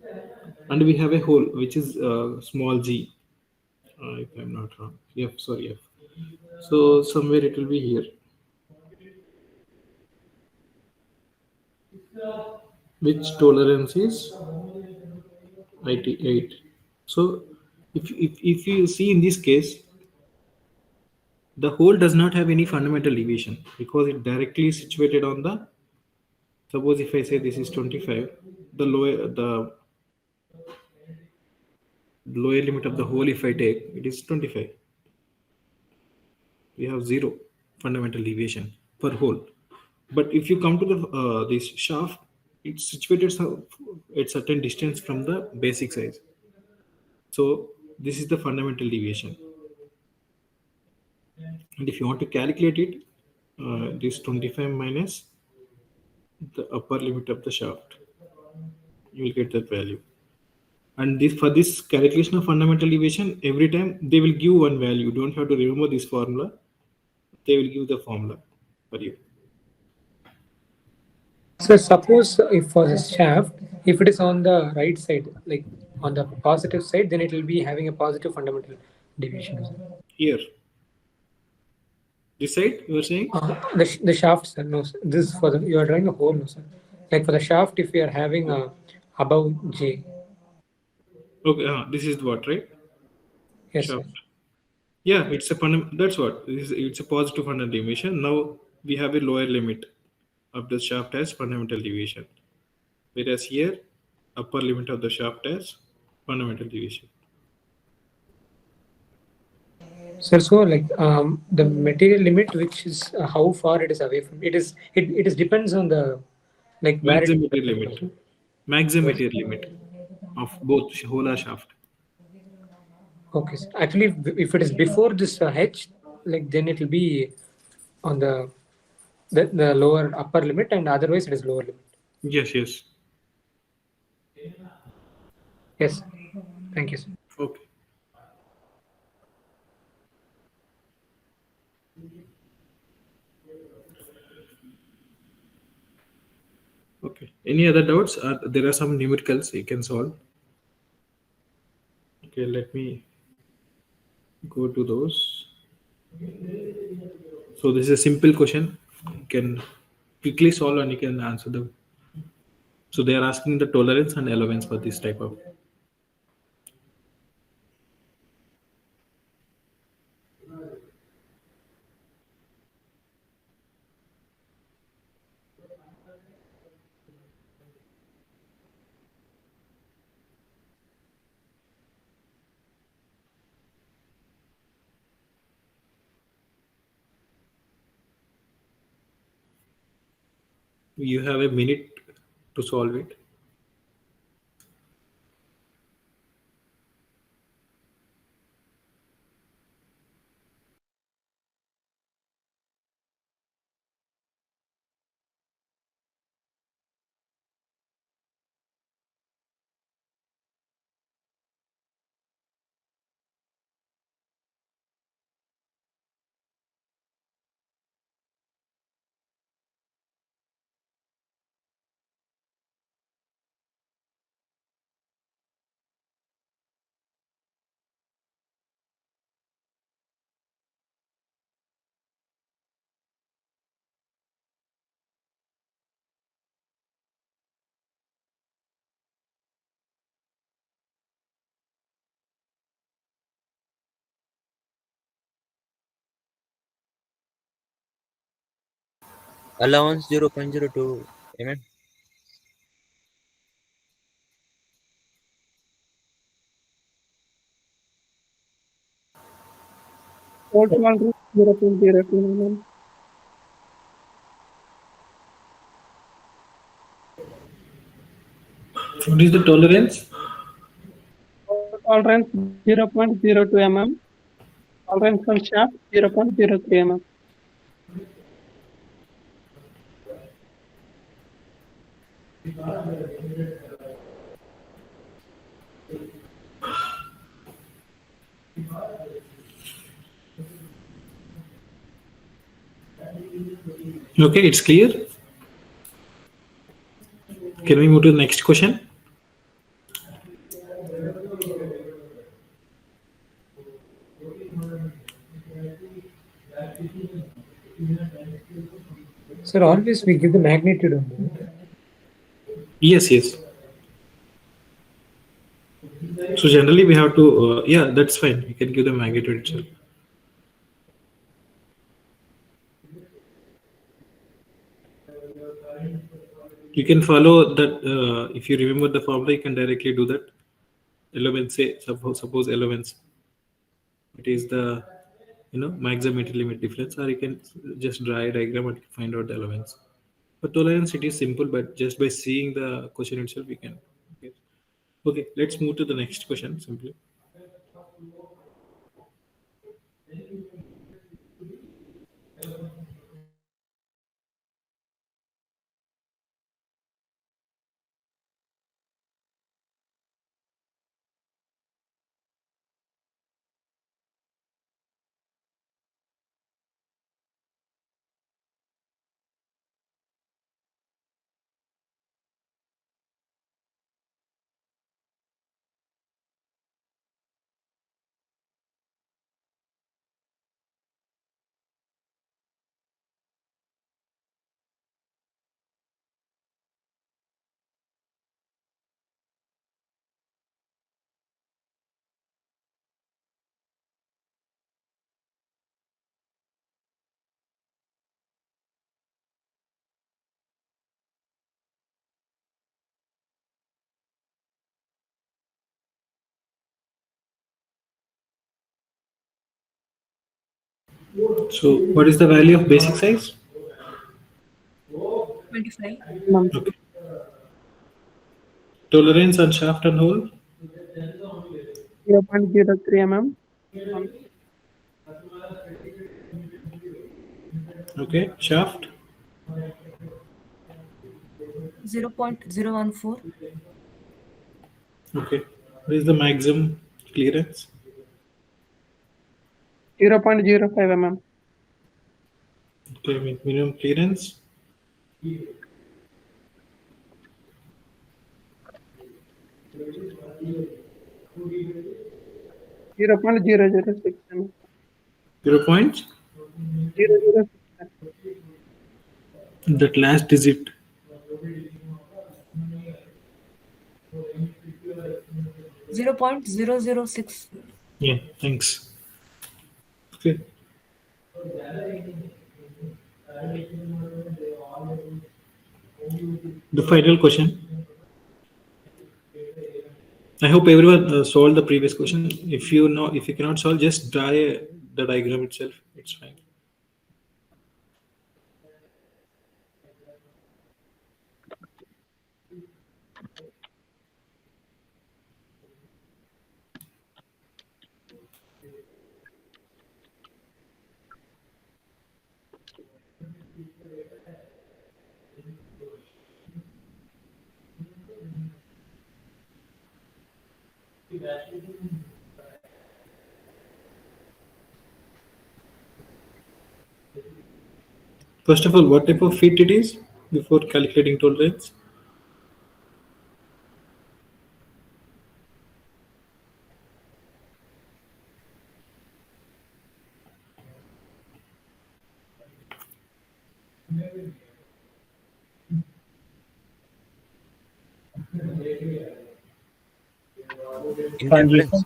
and we have a hole which is small g. If I'm not wrong, F. Sorry, F. So somewhere it will be here, which tolerance is 98. So if you see in this case, the hole does not have any fundamental deviation because it directly situated on the. Suppose if I say this is 25, the lower limit of the hole, if I take, it is 25. We have zero fundamental deviation. per hole. But if you come to the this shaft, it's situated at certain distance from the basic size. So this is the fundamental deviation. And if you want to calculate it, this 25 minus the upper limit of the shaft, you will get that value. And this, for this calculation of fundamental deviation, every time they will give one value. You don't have to remember this formula. They will give the formula for you. So suppose if for the shaft, if it is on the right side, like on the positive side, then it will be having a positive fundamental deviation. Here, this side you are saying? The shaft, sir. No, sir. This is for the you are drawing a hole, no, sir. Like for the shaft, if you are having a above J. Okay, this is what, right? Yes, Shaft. sir. Yeah, it's a that's what it's a positive fundamental deviation. Now we have a lower limit of the shaft as fundamental deviation, whereas here upper limit of the shaft as fundamental deviation. Sir, so like the material limit, which is how far it is away from it is depends on the like where it Maximum is. material limit. Maximum material limit of both hole or shaft. Okay, sir. Actually, if it is before this H, like then it will be on the lower upper limit, and otherwise it is lower limit. Yes, yes. Yes, sir. Thank you, sir. Okay. Okay. Any other doubts? There are some numericals you can solve. Okay, let me go to those. So this is a simple question. You can quickly solve and you can answer them. So they are asking the tolerance and allowance for this type of. You have a minute to solve it. Allowance 0.02 mm. Fault tolerance 0.02 mm. What is the tolerance? Fault tolerance 0.02 mm. Tolerance on shaft 0.03 mm. Okay, it's clear. Can we move to the next question? Sir, always we give the magnitude on that. Yes, yes. So generally we have to, yeah, that's fine. You can give the magnitude itself. You can follow that. If you remember the formula, you can directly do that. Allowance, say, suppose allowance. It is the maximum interlimit difference, or you can just draw a diagram and find out the allowance. For tolerance, it is simple, but just by seeing the question itself, we can. Okay, let's move to the next question simply. So, what is the value of basic size? 25. Ma'am. Okay. Tolerance on shaft and hole? 0.03 mm. Okay. Shaft? 0.014. Okay. What is the maximum clearance? 0.05 mm. Okay, minimum clearance? 0.006 mm. 0 points? 006. That last digit. 0.006. Yeah, thanks. Okay. The final question. I hope everyone solved the previous question. If you cannot solve, just draw the diagram itself. It's fine. First of all, what type of feet it is before calculating tolerance? Interference.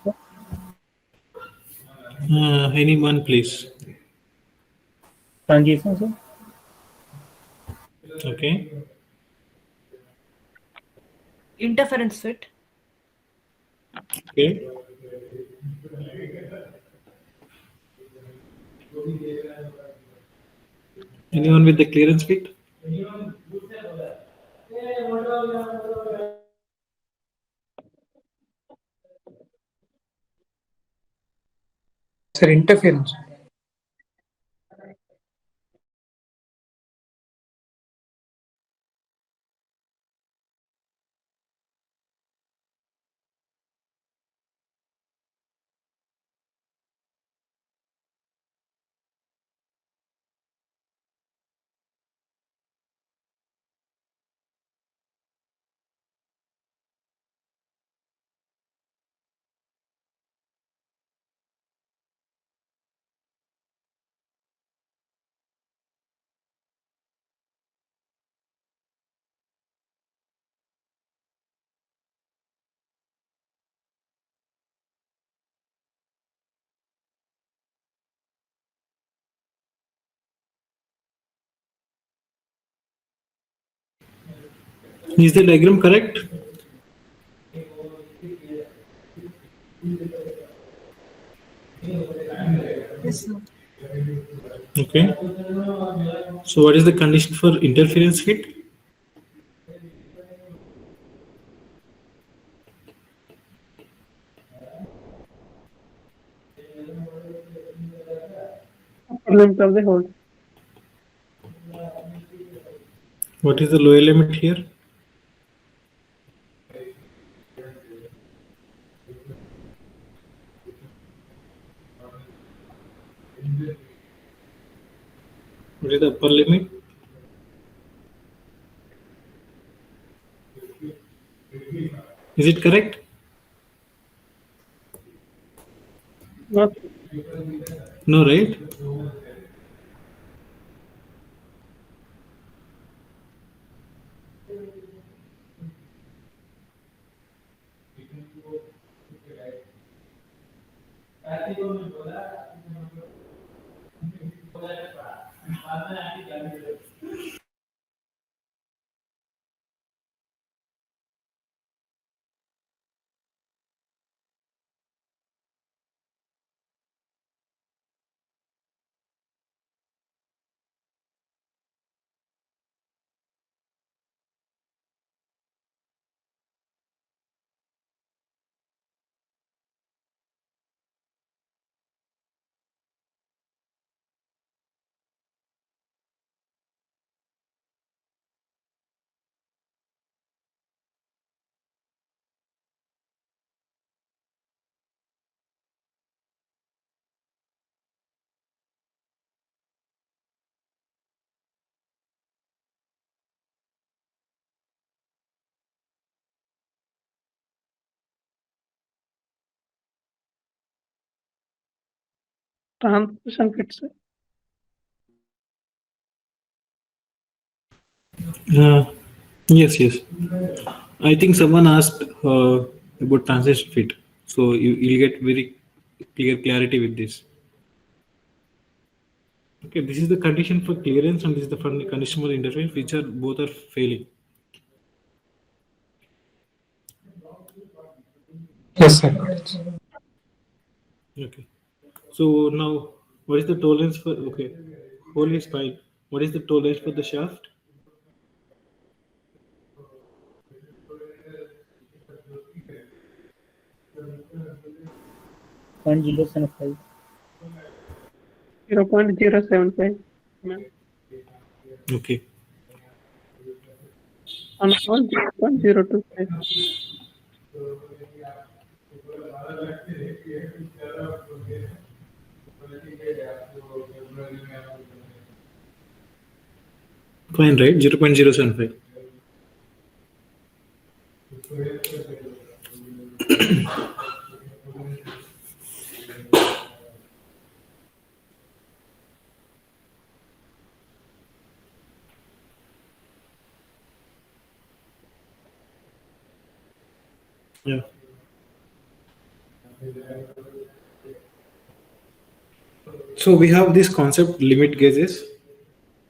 Anyone, please. Transition, sir. Okay. Interference fit. Okay. Anyone with the clearance fit? Sir, interference. Is the diagram correct? Yes, sir. Okay. So what is the condition for interference fit? Upper limit of the hole. What is the lower limit here? What is the upper limit? Is it correct? Not No, right? transmission fits. Uh, yes, yes. I think someone asked about transition fit. So you'll get very clear clarity with this. Okay, this is the condition for clearance and this is the condition for interface, which are both are failing. Yes, sir. Got it. Okay. So now, what is the tolerance for? Okay, hole is fine. What is the tolerance for the shaft? 0.075. 0.075 mm. Okay. On hole 0.025. Fine, right? 0.075. Yeah. So we have this concept limit gauges.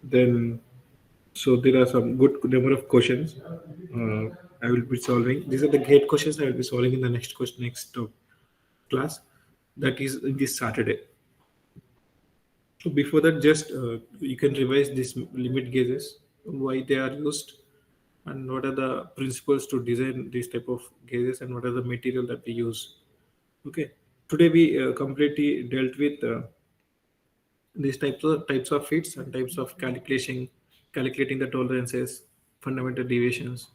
Then, so there are some good number of questions. I will be solving. These are the gate questions I will be solving in the next class. That is this Saturday. So before that, just you can revise these limit gauges, why they are used, and what are the principles to design this type of gauges, and what are the material that we use. Okay. Today we completely dealt with these types of fits and types of calculating the tolerances, fundamental deviations,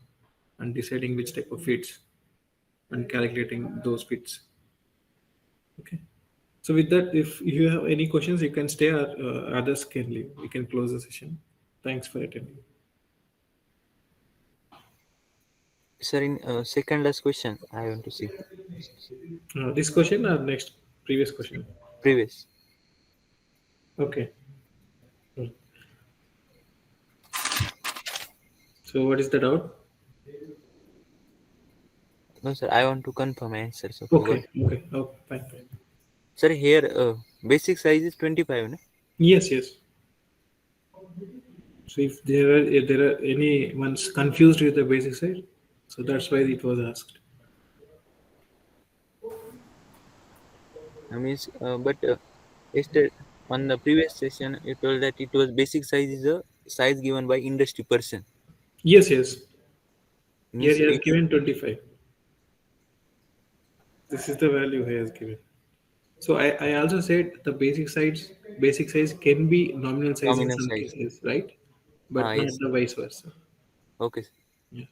and deciding which type of fits and calculating those fits. Okay. So with that, if you have any questions, you can stay or others can leave. We can close the session. Thanks for attending. Sir, in second last question, I want to see This question or next previous question? previous. Okay. So what is the doubt? No, sir, I want to confirm answer. So forgot. Okay. Okay. Oh, fine. Fine. Sir, here basic size is 25, no? Yes. Yes. So if there are any ones confused with the basic side, so that's why it was asked. I mean, but yesterday On the previous session, you told that it was basic size is a size given by industry person. Yes, yes. Here Means he has it, given 25. This is the value he has given. So I also said the basic size can be nominal size in nominal some size. cases, right? Ah, But not yes. the vice versa. Okay. Yeah.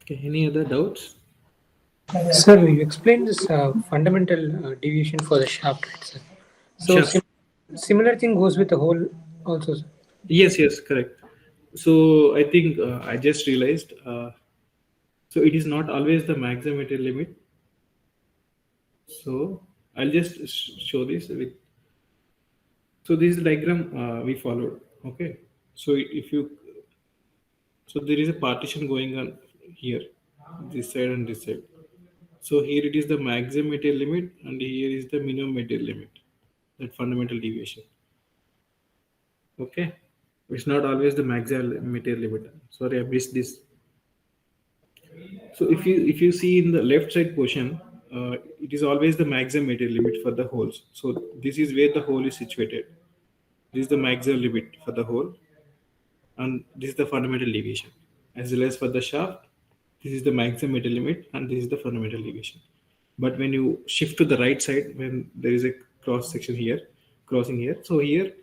Okay. Any other doubts? Sir, you explained this fundamental deviation for the shaft, right, sir? So Sure. similar thing goes with the hole also, sir. Yes, yes, correct. So I think I just realized. So it is not always the maximum material limit. So I'll just show this with. So this is the diagram we followed. Okay. So if you, so there is a partition going on here, this side and this side. So here it is the maximum material limit, and here is the minimum material limit. That fundamental deviation. Okay. It's not always the maximum material limit. Sorry, I missed this. So if you see in the left side portion, it is always the maximum material limit for the holes. So this is where the hole is situated. This is the maximum limit for the hole, and this is the fundamental deviation. As well as for the shaft, this is the maximum material limit, and this is the fundamental deviation. But when you shift to the right side, when there is a cross section here, crossing here, so here,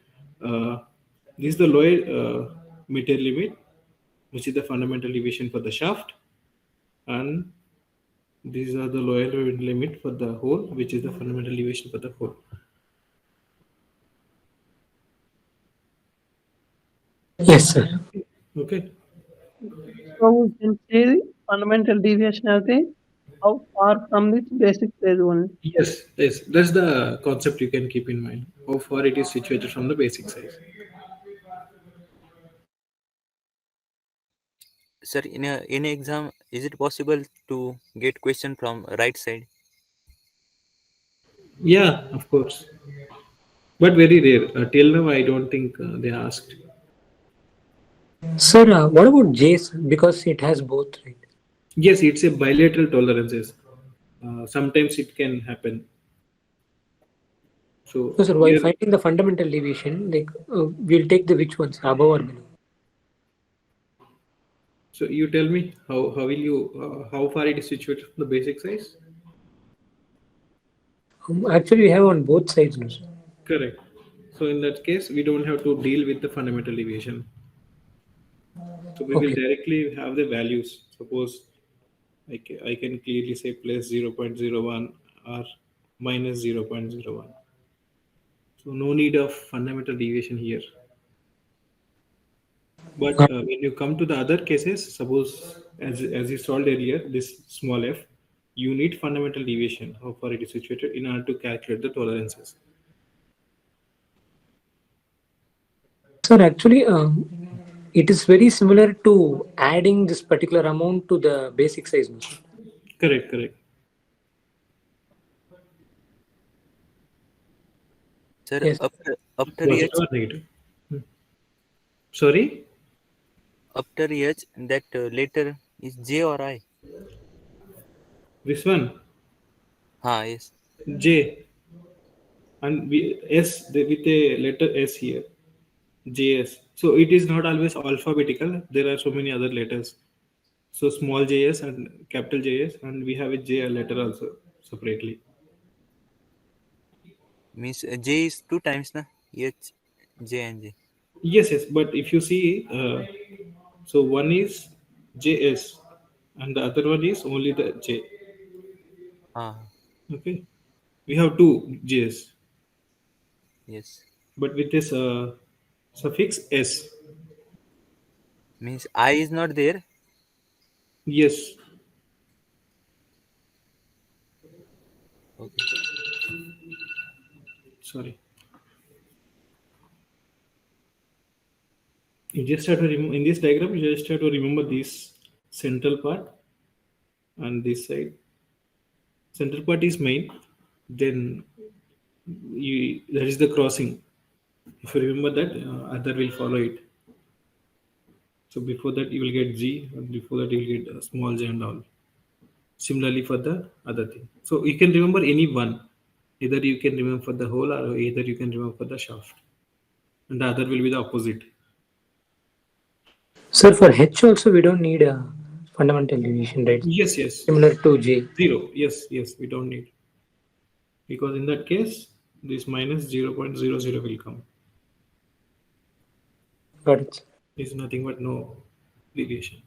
this is the lower material limit, which is the fundamental deviation for the shaft, and these are the lower limit for the hole, which is the fundamental deviation for the hole. Yes, sir. Okay. So we can see fundamental deviation as the how far from this basic size only. Yes, yes, that's the concept you can keep in mind. How far it is situated from the basic size. Sir, in a exam, is it possible to get question from right side? Yeah, of course, but very rare. Till now, I don't think they asked. Sir, what about J, sir? Because it has both, right? Yes, it's a bilateral tolerances. Sometimes it can happen. So So, sir, while here, finding the fundamental deviation, like we'll take the which ones, above or below? so you tell me how will you how far it is situated from the basic size? Actually, we have on both sides, no, sir. Correct. So in that case, we don't have to deal with the fundamental deviation. So we will Okay. directly have the values. Suppose I can clearly say plus 0.01 or minus 0.01. So no need of fundamental deviation here. But when you come to the other cases, suppose as you solved earlier, this small f, you need fundamental deviation, how far it is situated, in order to calculate the tolerances. Sir, actually, it is very similar to adding this particular amount to the basic size, no, sir? Correct, correct. Sir, Yes. after Positive H, or negative? Hmm. Sorry? after H, that letter is J or I? This one? Ah, yes. J. And S with a letter S here. JS. So it is not always alphabetical. There are so many other letters. So small JS and capital JS, and we have a J letter also separately. Means J is two times, na? H, J and J. Yes, yes. But if you see, so one is JS, and the other one is only the J. Ah, Okay. We have two J's, yes. but with this suffix S. Means I is not there. Yes. Okay. Sorry. You just have to in this diagram. You just have to remember this central part and this side. Central part is main. Then that is the crossing. If you remember that, other will follow it. So before that you will get G, and before that you will get small J and all. Similarly for the other thing. So you can remember any one. Either you can remember for the hole or either you can remember for the shaft. And the other will be the opposite. Sir, for H also we don't need a fundamental deviation, right? Yes, yes. Similar to J. 0. Yes, yes, we don't need. Because in that case, this minus 0.00 will come. Got it. It's nothing but no deviation.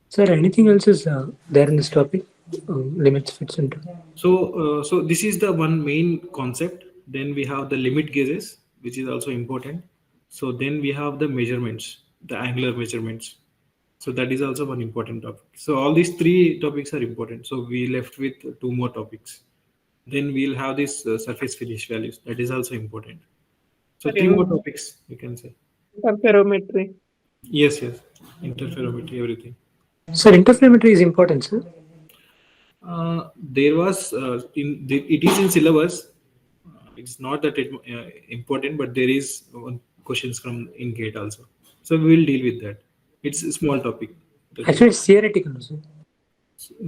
Sir, anything else is there in this topic? Limits, fits into. So this is the one main concept. Then we have the limit gauges, which is also important. So then we have the measurements, the angular measurements. So that is also one important topic. So all these three topics are important. So we left with two more topics. Then we'll have this surface finish values. That is also important. So three more topics you can say. Interferometry. Yes, yes. Interferometry, everything. Sir, interferometry is important, sir. There was it is in syllabus. It's not that important, but there is one questions from in gate also. So we will deal with that. It's a small topic. Actually, it's theoretical, sir.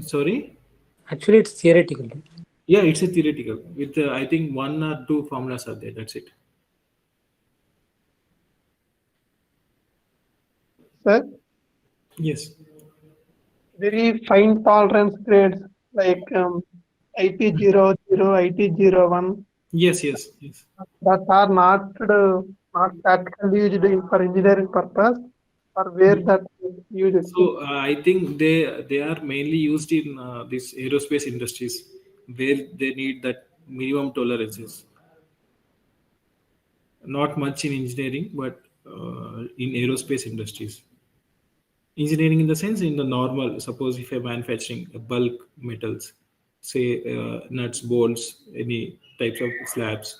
Sorry. Actually, it's theoretical. Yeah, it's a theoretical. With I think one or two formulas are there. That's it. Sir, Yes. very fine tolerance grades like IT00, IT01 Yes. Yes. Yes. that are not practically used for engineering purpose, or where that is used. So I think they are mainly used in this aerospace industries where they need that minimum tolerances. Not much in engineering, but in aerospace industries. Engineering in the sense in the normal. Suppose if you're manufacturing bulk metals, say nuts, bolts, any types of slabs,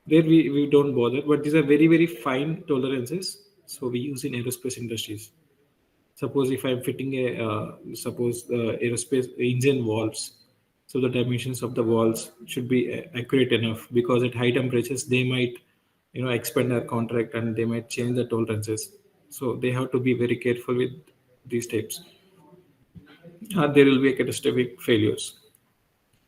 there we don't bother. But these are very fine tolerances. So we use in aerospace industries. Suppose if I'm fitting a suppose aerospace engine valves, so the dimensions of the valves should be accurate enough because at high temperatures they might expand or contract and they might change the tolerances. So they have to be very careful with these types. There will be a catastrophic failures.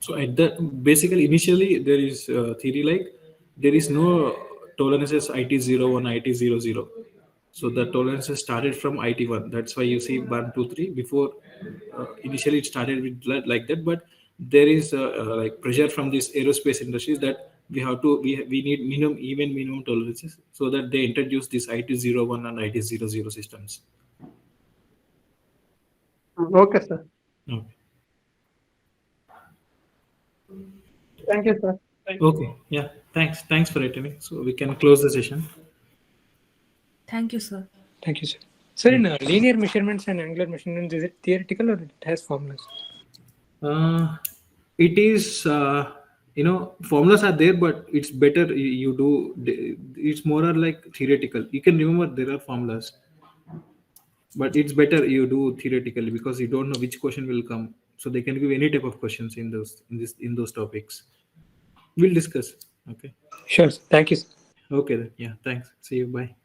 So at the basically initially there is theory like there is no tolerances IT01, IT00. So the tolerances started from IT1. That's why you see 1, 2, 3. Before initially it started with like that, but there is like pressure from these aerospace industries that we need minimum tolerances so that they introduce this IT01 and IT00 systems. Okay, sir. Okay. Thank you, sir. Thank you. Okay. Yeah. Thanks for attending. So we can close the session. Thank you, sir. Thank you, sir. Sir, in linear measurements and angular measurements, is it theoretical or it has formulas? It is formulas are there, but it's better you do. It's more or like theoretical. You can remember there are formulas, but it's better you do theoretically because you don't know which question will come. So they can give any type of questions in those topics. We'll discuss. Okay. Sure, sir. Thank you, sir. Okay then. Yeah. Thanks. See you. Bye.